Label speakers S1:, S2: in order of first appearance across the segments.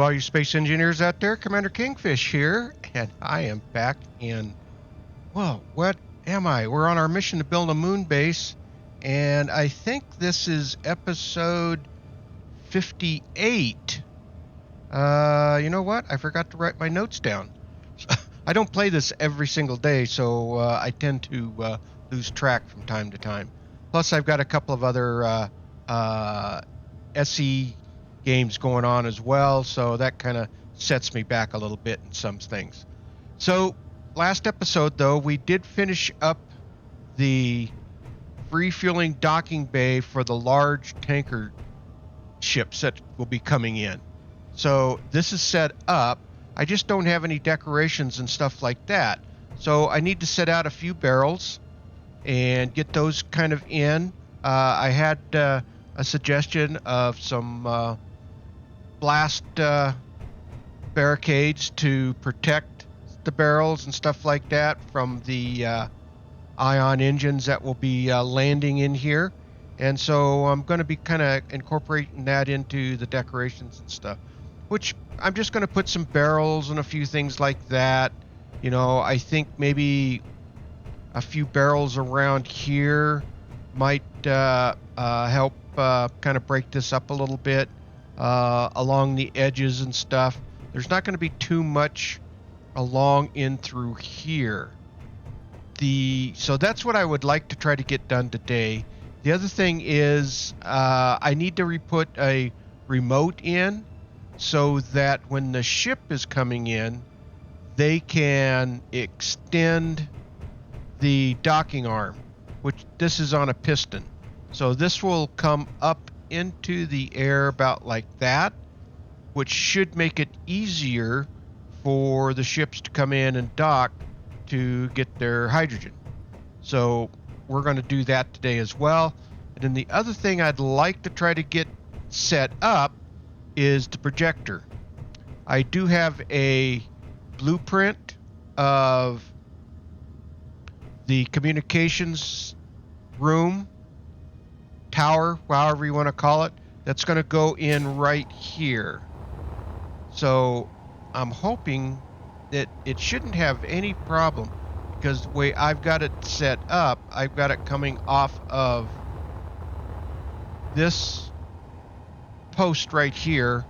S1: all you space engineers out there, Commander Kingfish here, and I am back in, well, what am I? We're on our mission to build a moon base, and I think this is episode 58. You know what? I forgot to write my notes down. I don't play this every single day, so I tend to lose track from time to time. Plus, I've got a couple of other SE games going on as well, so that kind of sets me back a little bit in some things. So last episode, though, we did finish up the refueling docking bay for the large tanker ships that will be coming in. So this is set up. I just don't have any decorations and stuff like that, so I need to set out a few barrels and get those kind of in. I had a suggestion of some blast barricades to protect the barrels and stuff like that from the ion engines that will be landing in here. And so I'm going to be kind of incorporating that into the decorations and stuff, which I'm just going to put some barrels and a few things like that. You know, I think maybe a few barrels around here might help kind of break this up a little bit along the edges and stuff. There's not going to be too much along in through here. So that's what I would like to try to get done today. The other thing is I need to put a remote in so that when the ship is coming in, they can extend the docking arm, which this is on a piston. So this will come up into the air about like that, which should make it easier for the ships to come in and dock to get their hydrogen. So we're going to do that today as well. And then the other thing I'd like to try to get set up is the projector. I do have a blueprint of the communications room, tower, however you want to call it, that's going to go in right here. So I'm hoping that it shouldn't have any problem, because the way I've got it set up, I've got it coming off of this post right here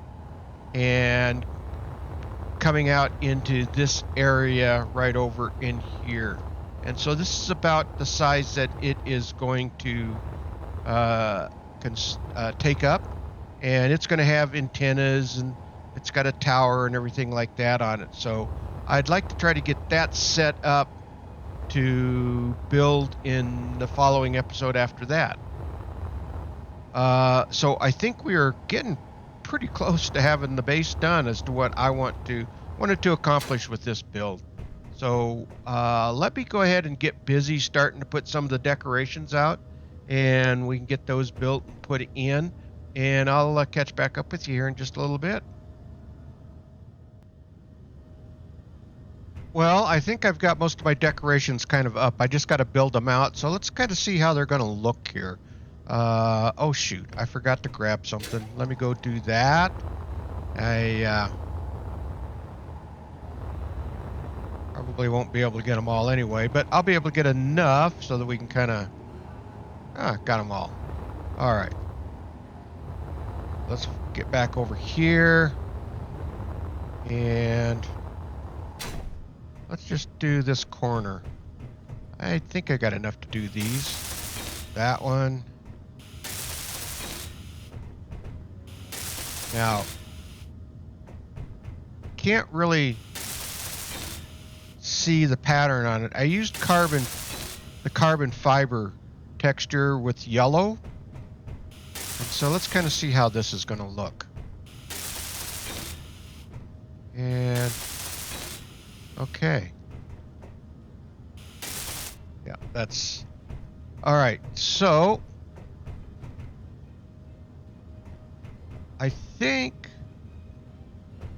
S1: and coming out into this area right over in here. And so this is about the size that it is going to take up, and it's going to have antennas, and it's got a tower and everything like that on it. So I'd like to try to get that set up to build in the following episode after that. So I think we are getting pretty close to having the base done as to what I wanted to accomplish with this build. So let me go ahead and get busy starting to put some of the decorations out, and we can get those built and put in, and I'll catch back up with you here in just a little bit. Well, I think I've got most of my decorations kind of up. I just got to build them out, so let's kind of see how they're going to look here. Oh shoot, I forgot to grab something. Let me go do that. I probably won't be able to get them all anyway, but I'll be able to get enough so that we can kind of... got them all. All right. Let's get back over here. And let's just do this corner. I think I got enough to do these. That one. Now, can't really see the pattern on it. I used the carbon fiber texture with yellow. And so let's kind of see how this is going to look. And okay. Yeah, that's all right. So I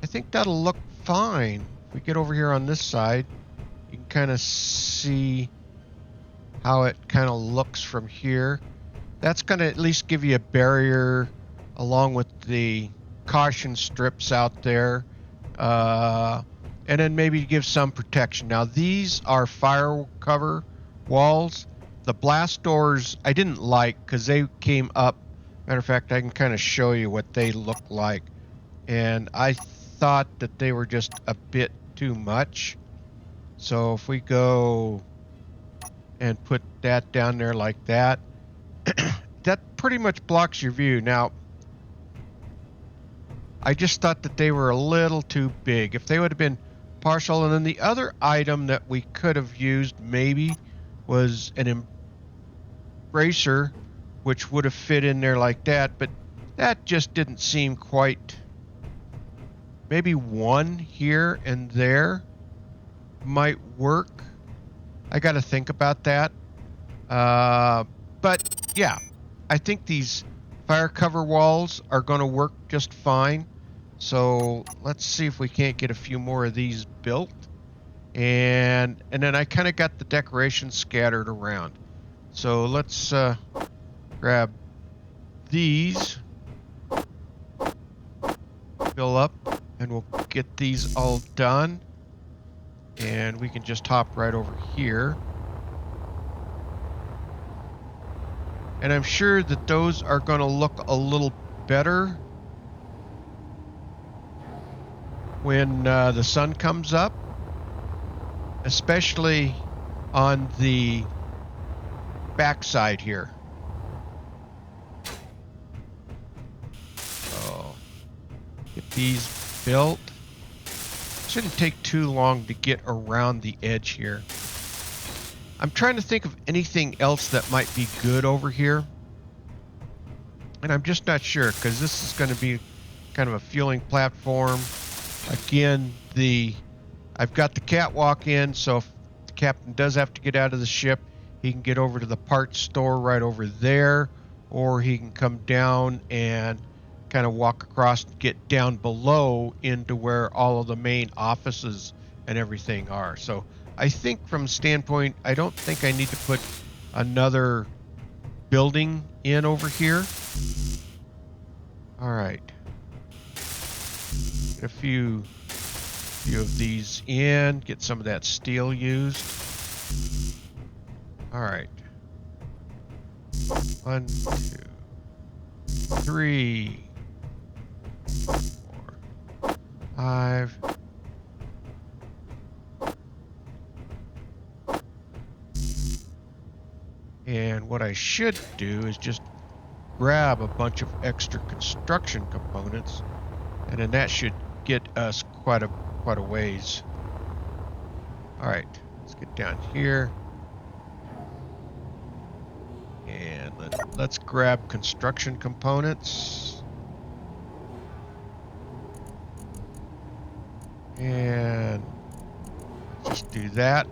S1: think that'll look fine. If we get over here on this side, you can kind of see how it kind of looks from here. That's going to at least give you a barrier along with the caution strips out there, and then maybe give some protection. Now these are fire cover walls. The blast doors I didn't like because they came up. Matter of fact, I can kind of show you what they look like, and I thought that they were just a bit too much. So if we go and put that down there like that, that pretty much blocks your view. Now, I just thought that they were a little too big. If they would have been partial, and then the other item that we could have used maybe was an embracer, which would have fit in there like that, but that just didn't seem quite. Maybe one here and there might work. I got to think about that. But yeah, I think these fire cover walls are going to work just fine. So let's see if we can't get a few more of these built. And then I kind of got the decorations scattered around. So let's grab these, fill up, and we'll get these all done. And we can just hop right over here. And I'm sure that those are going to look a little better when the sun comes up, especially on the backside here. So get these built. Shouldn't take too long to get around the edge here. I'm trying to think of anything else that might be good over here, and I'm just not sure because this is going to be kind of a fueling platform. Again, I've got the catwalk in, so if the captain does have to get out of the ship, he can get over to the parts store right over there, or he can come down and kind of walk across and get down below into where all of the main offices and everything are. So I think from standpoint, I don't think I need to put another building in over here. All right. Get a few of these in, get some of that steel used. All right. 1, 2, 3, 4, 5. And what I should do is just grab a bunch of extra construction components, and then that should get us quite a ways. All right, let's get down here, and let's grab construction components, and let's just do that.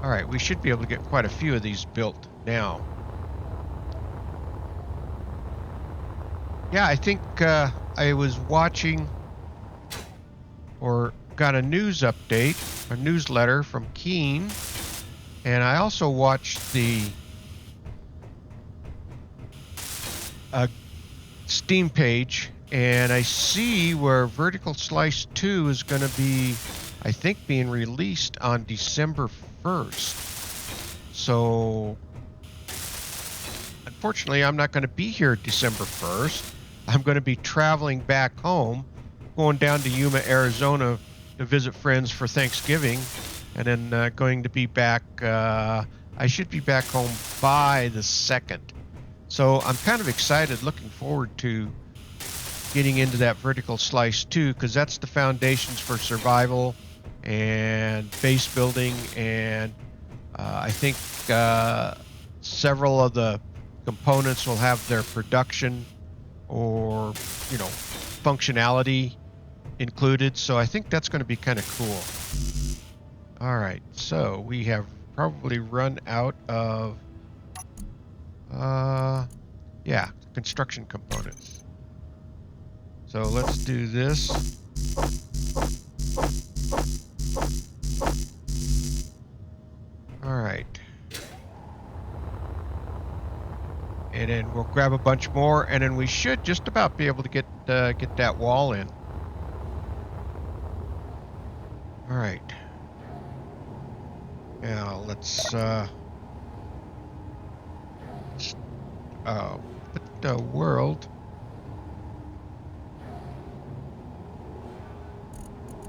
S1: All right, we should be able to get quite a few of these built now. Yeah, I think I was watching or got a news update, a newsletter from Keen, and I also watched the Steam page, and I see where Vertical Slice 2 is going to be, I think, being released on December 1st. So unfortunately, I'm not going to be here December 1st. I'm going to be traveling back home, going down to Yuma, Arizona to visit friends for Thanksgiving, and then going to be back, I should be back home by the 2nd. So I'm kind of excited, looking forward to getting into that Vertical Slice 2, because that's the foundations for survival and base building, and I think several of the components will have their production or, you know, functionality included. So I think that's going to be kind of cool. All right, so we have probably run out of yeah, construction components. So let's do this. All right. And then we'll grab a bunch more, and then we should just about be able to get that wall in. All right. Now let's put the world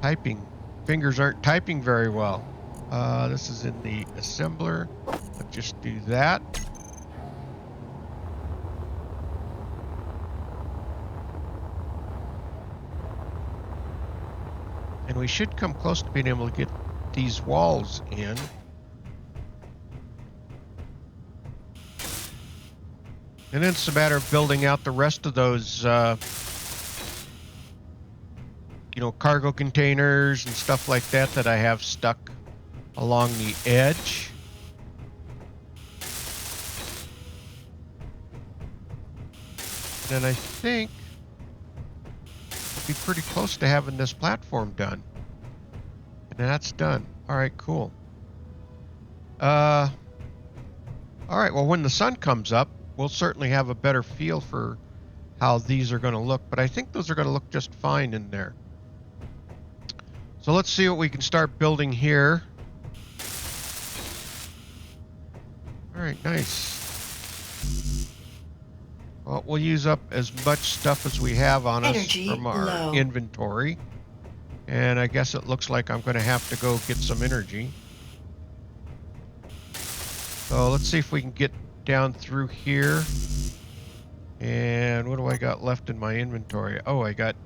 S1: typing. Fingers aren't typing very well. This is in the assembler. Let's just do that. And we should come close to being able to get these walls in. And then it's a matter of building out the rest of those, cargo containers and stuff like that that I have stuck along the edge. And I think we'll be pretty close to having this platform done. And that's done. All right, cool. All right, well, when the sun comes up, we'll certainly have a better feel for how these are going to look, but I think those are going to look just fine in there. So let's see what we can start building here. All right, nice. Well, we'll use up as much stuff as we have on us from our inventory. And I guess it looks like I'm going to have to go get some energy. So let's see if we can get down through here. And what do I got left in my inventory? Oh, I got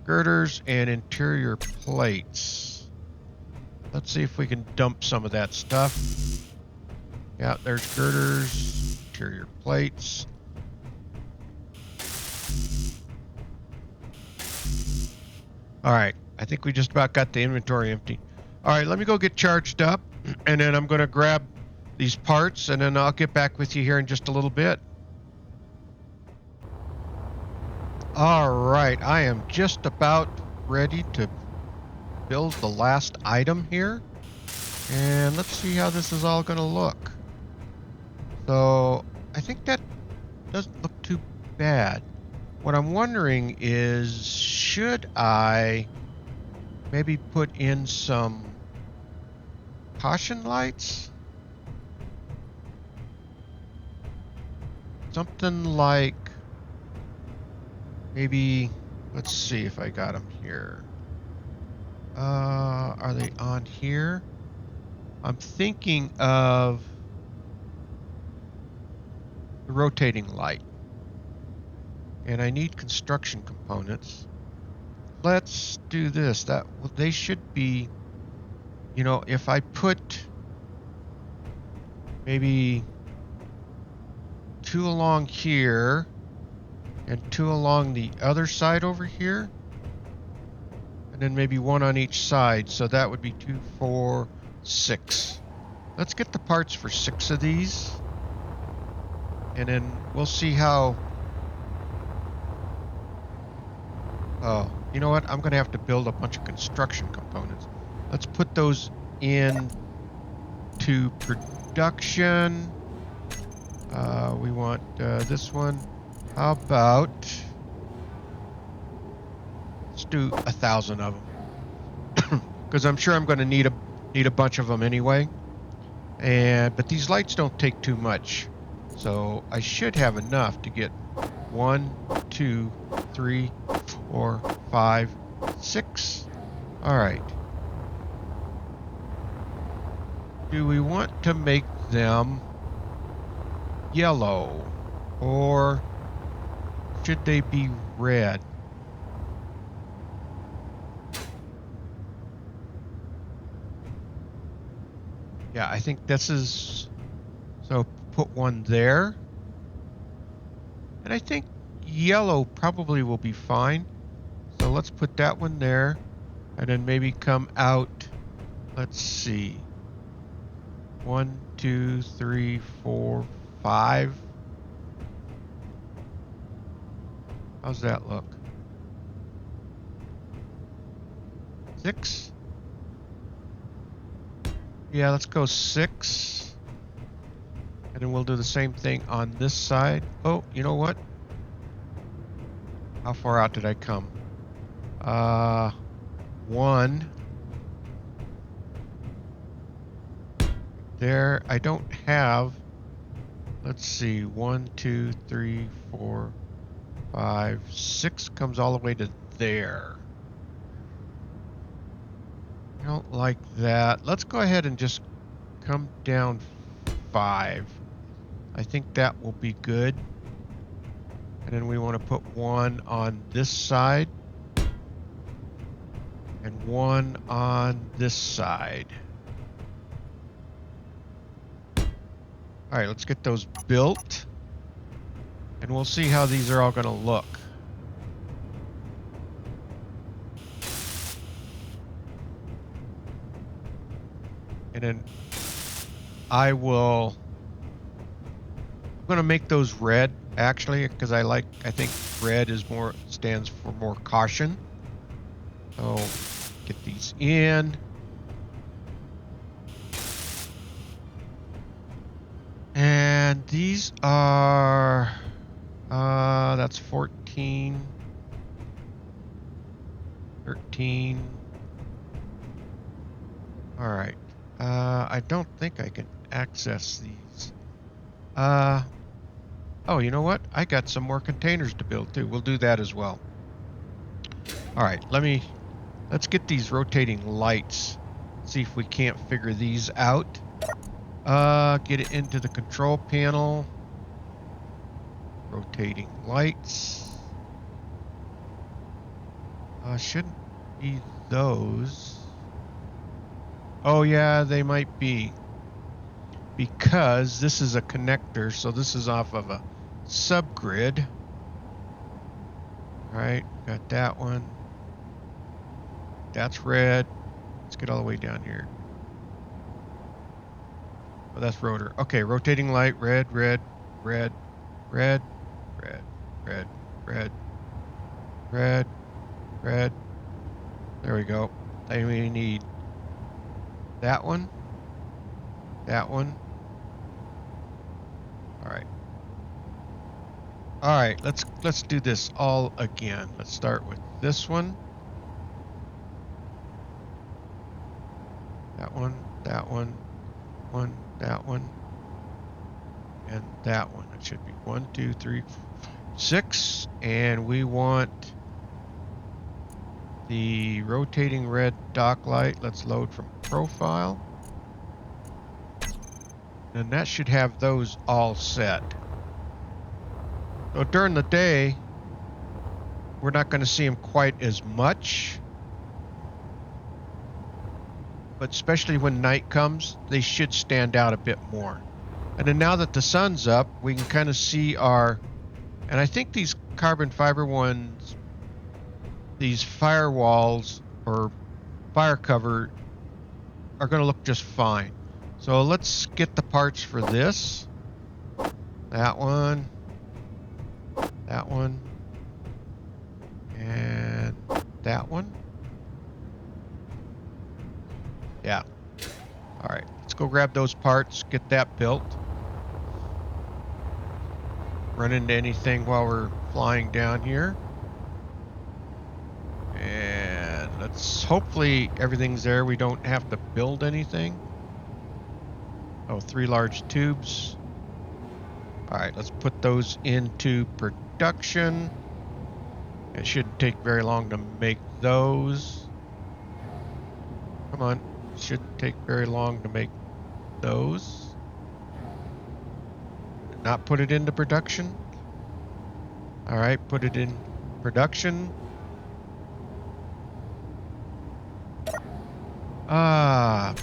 S1: girders and interior plates. Let's see if we can dump some of that stuff. Yeah, there's girders, interior plates. All right, I think we just about got the inventory empty. All right, let me go get charged up, and then I'm going to grab these parts, and then I'll get back with you here in just a little bit. All right, I am just about ready to build the last item here. And let's see how this is all going to look. So I think that doesn't look too bad. What I'm wondering is, should I maybe put in some caution lights? Something like maybe, let's see if I got them here. Are they on here? I'm thinking of the rotating light. And I need construction components. Let's do this. They should be, if I put maybe 2 along here and 2 along the other side over here, and then maybe 1 on each side, so that would be 2, 4, 6. Let's get the parts for 6 of these, and then we'll see how. Oh, you know what? I'm going to have to build a bunch of construction components. Let's put those in to production. We want this one. How about, let's do 1,000 of them, because I'm sure I'm going to need a bunch of them anyway. But these lights don't take too much, so I should have enough to get 1, 2, 3, 4, 5, 6. All right. Do we want to make them yellow, or should they be red? Yeah, I think this is, so put one there. And I think yellow probably will be fine. So let's put that one there, and then maybe come out, let's see, 1, 2, 3, 4, 5. How's that look? 6? Yeah, let's go 6. And then we'll do the same thing on this side. Oh, you know what? How far out did I come? One. There. I don't have... Let's see. 1, 2, 3, 4, 5, 6 comes all the way to there. I don't like that. Let's go ahead and just come down 5. I think that will be good. And then we want to put one on this side and one on this side. All right, let's get those built and we'll see how these are all going to look. And then I'm going to make those red actually, because I think red stands for more caution. So get these in. And these are, that's 14, 13. All right. I don't think I can access these. Oh, you know what? I got some more containers to build too. We'll do that as well. All right, let's get these rotating lights. See if we can't figure these out. Get it into the control panel. Rotating lights. Shouldn't be those. Oh yeah, they might be. Because this is a connector, so this is off of a subgrid. All right, got that one. That's red. Let's get all the way down here. Oh, that's rotor. Okay, rotating light, red, red, red, red, red, red, red, red, red. There we go. And we need that one, that one. All right. All right, let's do this all again. Let's start with this one. That one, that one, that one, and that one. It should be 1, 2, 3, 6. And we want the rotating red dock light. Let's load from profile. And that should have those all set. So during the day, we're not going to see them quite as much. But especially when night comes, they should stand out a bit more. And then now that the sun's up, we can kind of see our... And I think these carbon fiber ones, these firewalls or fire cover are going to look just fine. So let's get the parts for this. That one. That one. And that one. Yeah. All right. Let's go grab those parts, get that built. Run into anything while we're flying down here. And hopefully everything's there. We don't have to build anything. Oh, 3 large tubes. All right, let's put those into production. It shouldn't take very long to make those. Come on, it shouldn't take very long to make those. Not put it into production. All right, put it in production.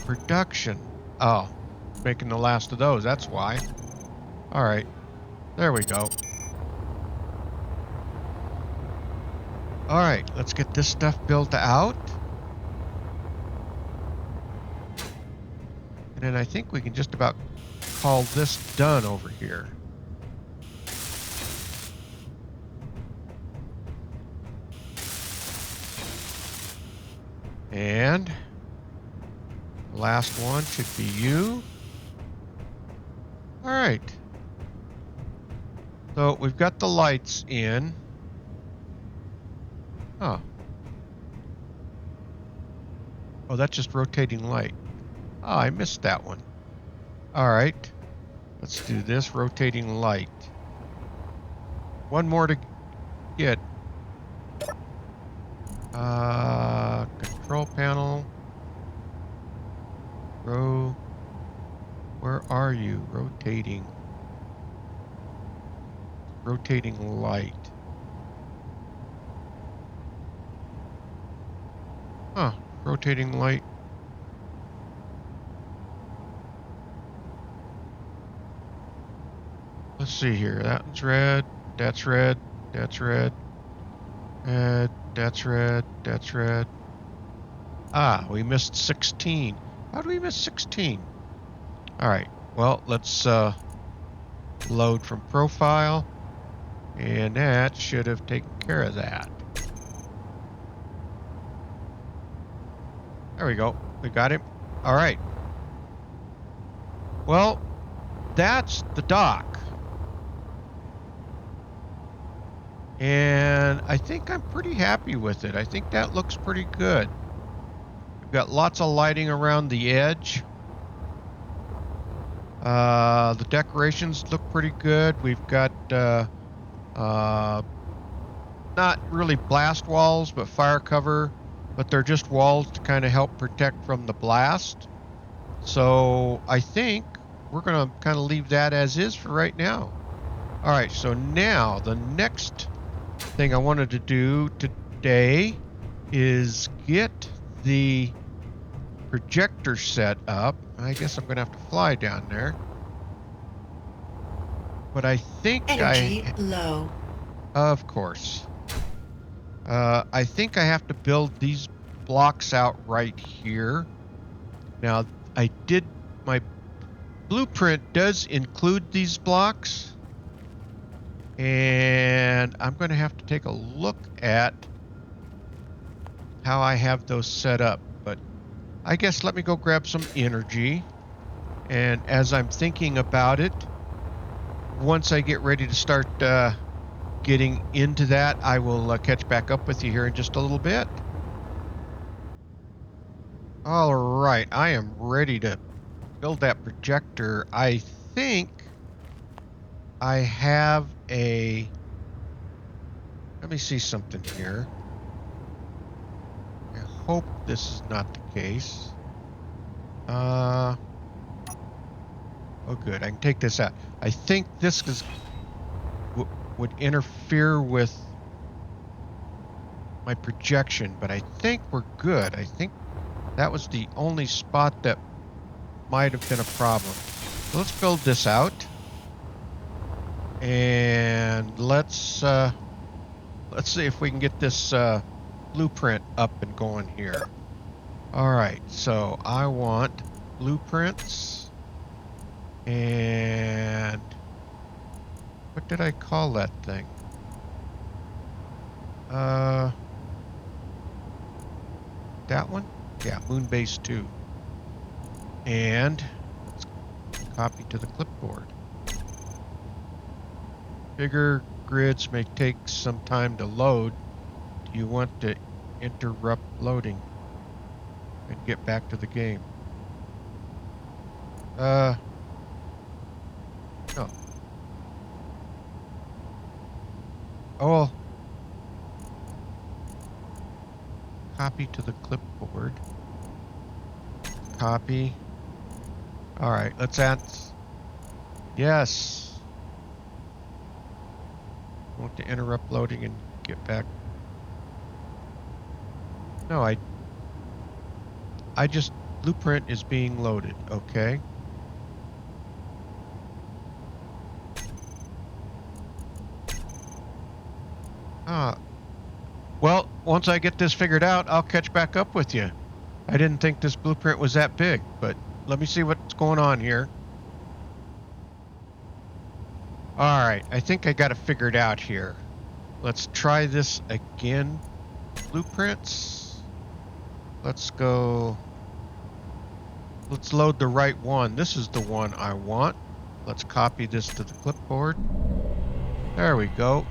S1: Production. Oh, making the last of those, that's why. All right, there we go. All right, let's get this stuff built out. And then I think we can just about call this done over here. And the last one should be you. All right. So we've got the lights in. Oh. Oh, that's just rotating light. Oh, I missed that one. All right. Let's do this rotating light. One more to get. Control panel. Where are you? Rotating light. Huh, rotating light. Let's see here. That's red, that's red, that's red. That's red, that's red. Ah, we missed 16. How do we miss 16? All right, well, let's load from profile. And that should have taken care of that. There we go. We got him. All right. Well, that's the dock. And I think I'm pretty happy with it. I think that looks pretty good. We've got lots of lighting around the edge. The decorations look pretty good. We've got not really blast walls, but fire cover. But they're just walls to kind of help protect from the blast. So I think we're going to kind of leave that as is for right now. All right, so now the next thing I wanted to do today is get the projector set up. I guess I'm going to have to fly down there. But I think
S2: Energy low.
S1: Of course. I think I have to build these blocks out right here. Now, my blueprint does include these blocks. And I'm going to have to take a look at how I have those set up. But I guess let me go grab some energy. And as I'm thinking about it, once I get ready to start getting into that, I will catch back up with you here in just a little bit. All right, I am ready to build that projector. I think I have let me see something here. I hope this is not the case. Oh good, I can take this out. I think this would interfere with my projection, but I think we're good. I think that was the only spot that might have been a problem. So let's build this out. And let's see if we can get this blueprint up and going here. All right, so I want blueprints. And what did I call that thing? That one? Yeah, Moonbase 2. And let's copy to the clipboard. Bigger grids may take some time to load. Do you want to interrupt loading and get back to the game? No. Oh. Copy to the clipboard. Copy. All right, let's add. Yes. I want to interrupt loading and get back. No, I just blueprint is being loaded. Okay. Well, once I get this figured out, I'll catch back up with you. I didn't think this blueprint was that big, but let me see what's going on here. All right, I think I got it figured out here. Let's try this again. Blueprints. Let's go. Let's load the right one. This is the one I want. Let's copy this to the clipboard. There we go.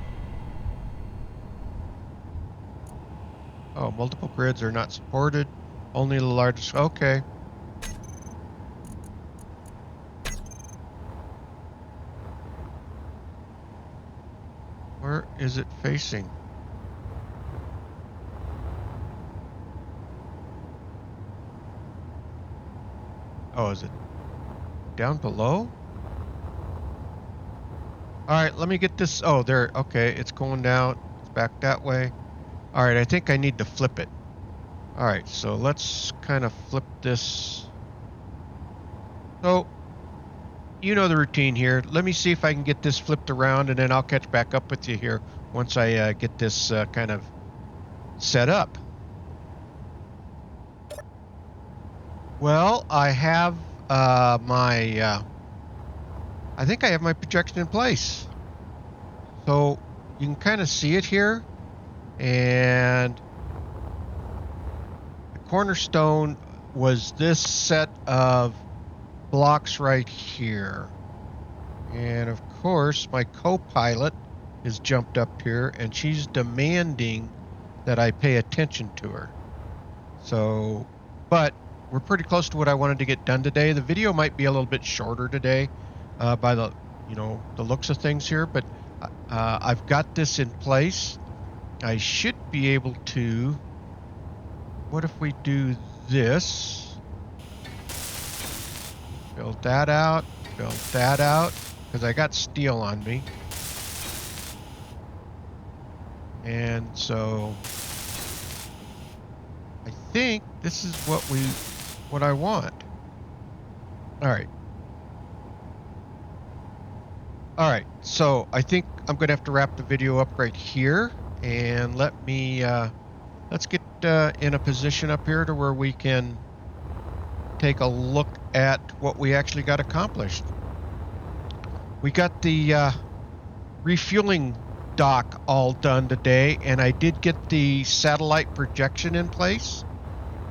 S1: Oh, multiple grids are not supported. Only the largest. Okay. Where is it facing? Oh, is it down below? All right, let me get this. Oh, there. Okay, it's going down. It's back that way. All right, I think I need to flip it. All right, so let's kind of flip this. So, you know the routine here. Let me see if I can get this flipped around, and then I'll catch back up with you here once I get this kind of set up. Well, I have I think I have my projection in place. So you can kind of see it here, and the cornerstone was this set of blocks right here. And of course, my co-pilot is jumped up here, and she's demanding that I pay attention to her. So, but we're pretty close to what I wanted to get done today. The video might be a little bit shorter today by the, the looks of things here, but I've got this in place. I should be able to, what if we do this? Build that out, because I got steel on me. And so I think this is what I want. All right. All right, so I think I'm going to have to wrap the video up right here, and let's get in a position up here to where we can take a look at what we actually got accomplished. We got the refueling dock all done today, and I did get the satellite projection in place.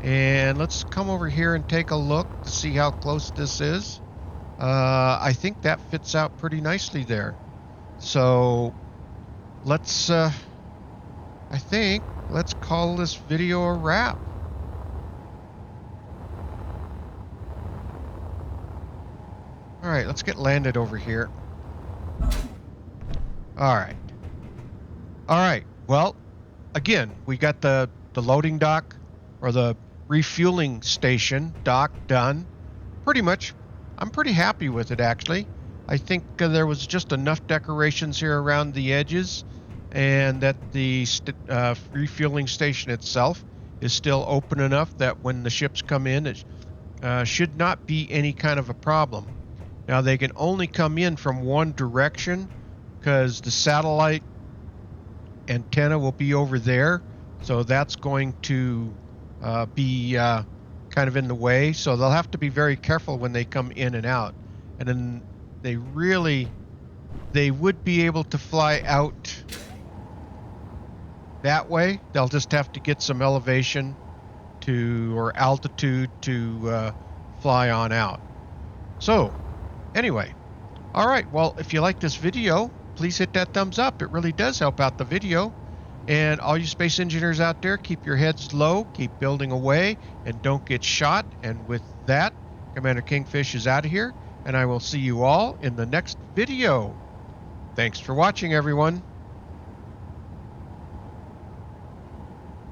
S1: And let's come over here and take a look to see how close this is. I think that fits out pretty nicely there. So let's call this video a wrap. All right, let's get landed over here. All right. Well, again, we got the loading dock, or the refueling station dock, done. Pretty much, I'm pretty happy with it, actually. I think there was just enough decorations here around the edges, and that the refueling station itself is still open enough that when the ships come in, it should not be any kind of a problem. Now, they can only come in from one direction, because the satellite antenna will be over there, so that's going to be kind of in the way. So they'll have to be very careful when they come in and out. And then they would be able to fly out that way. They'll just have to get some elevation or altitude to fly on out. So anyway, all right, well, if you like this video, please hit that thumbs up. It really does help out the video. And all you space engineers out there, keep your heads low, keep building away, and don't get shot. And with that, Commander Kingfish is out of here, and I will see you all in the next video. Thanks for watching, everyone.